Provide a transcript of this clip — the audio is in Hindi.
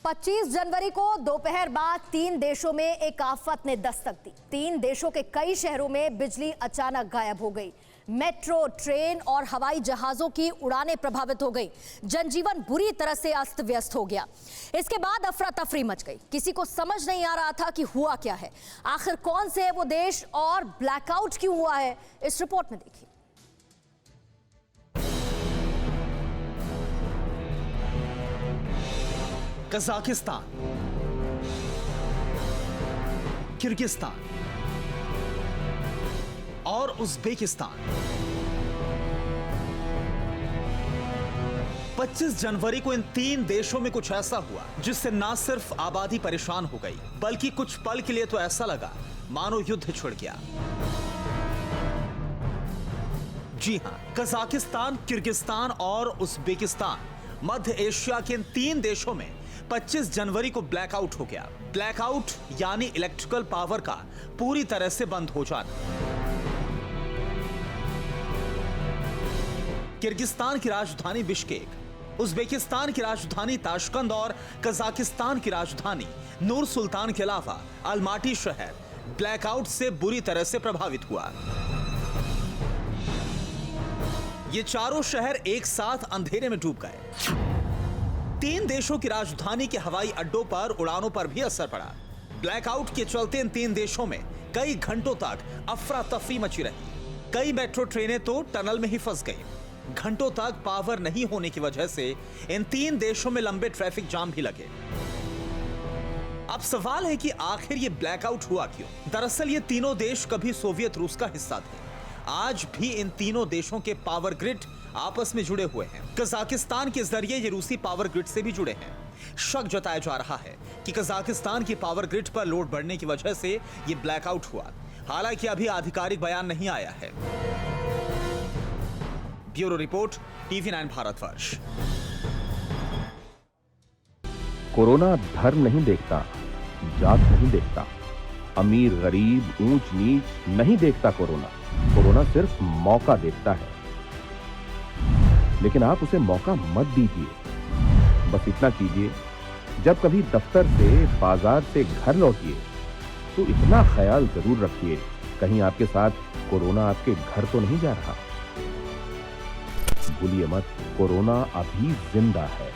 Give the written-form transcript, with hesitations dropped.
25 जनवरी को दोपहर बाद 3 देशों में एक आफत ने दस्तक दी। 3 देशों के कई शहरों में बिजली अचानक गायब हो गई। मेट्रो, ट्रेन और हवाई जहाजों की उड़ानें प्रभावित हो गई। जनजीवन बुरी तरह से अस्त व्यस्त हो गया। इसके बाद अफरा तफरी मच गई। किसी को समझ नहीं आ रहा था कि हुआ क्या है, आखिर कौन से है वो देश और ब्लैकआउट क्यों हुआ है। इस रिपोर्ट में देखिए। कजाकिस्तान, किर्गिस्तान और उज़्बेकिस्तान। 25 जनवरी को इन 3 देशों में कुछ ऐसा हुआ जिससे ना सिर्फ आबादी परेशान हो गई, बल्कि कुछ पल के लिए तो ऐसा लगा मानो युद्ध छिड़ गया। जी हां, कजाकिस्तान, किर्गिस्तान और उज़्बेकिस्तान मध्य एशिया के इन 3 देशों में 25 जनवरी को ब्लैकआउट हो गया। ब्लैकआउट यानी इलेक्ट्रिकल पावर का पूरी तरह से बंद हो जाना। किर्गिस्तान की राजधानी बिश्केक, उज़्बेकिस्तान की राजधानी ताशकंद और कजाकिस्तान की राजधानी नूर सुल्तान के अलावा अलमाटी शहर ब्लैकआउट से बुरी तरह से प्रभावित हुआ। ये चारों शहर एक साथ अंधेरे में डूब गए। 3 देशों की राजधानी के हवाई अड्डों पर उड़ानों पर भी असर पड़ा। ब्लैकआउट के चलते इन 3 देशों में कई घंटों तक अफरा तफरी मची रही। कई मेट्रो ट्रेनें तो टनल में ही फंस गई। घंटों तक पावर नहीं होने की वजह से इन 3 देशों में लंबे ट्रैफिक जाम भी लगे। अब सवाल है कि आखिर ये ब्लैकआउट हुआ क्यों? दरअसल ये तीनों देश कभी सोवियत रूस का हिस्सा थे। आज भी इन तीनों देशों के पावर ग्रिड आपस में जुड़े हुए हैं। कजाकिस्तान के जरिए ये रूसी पावर ग्रिड से भी जुड़े हैं। शक जताया जा रहा है कि कजाकिस्तान की पावर ग्रिड पर लोड बढ़ने की वजह से ये ब्लैकआउट हुआ। हालांकि अभी आधिकारिक बयान नहीं आया है। Bureau report, TV9 Bharatvarsh. Corona धर्म नहीं देखता, जात नहीं देखता, अमीर गरीब ऊंच नीच नहीं देखता। कोरोना सिर्फ मौका देखता है, लेकिन आप उसे मौका मत दीजिए। बस इतना कीजिए, जब कभी दफ्तर से, बाजार से घर लौटिए तो इतना ख्याल जरूर रखिए कहीं आपके साथ कोरोना आपके घर तो नहीं जा रहा। भूलिए मत, कोरोना अभी जिंदा है।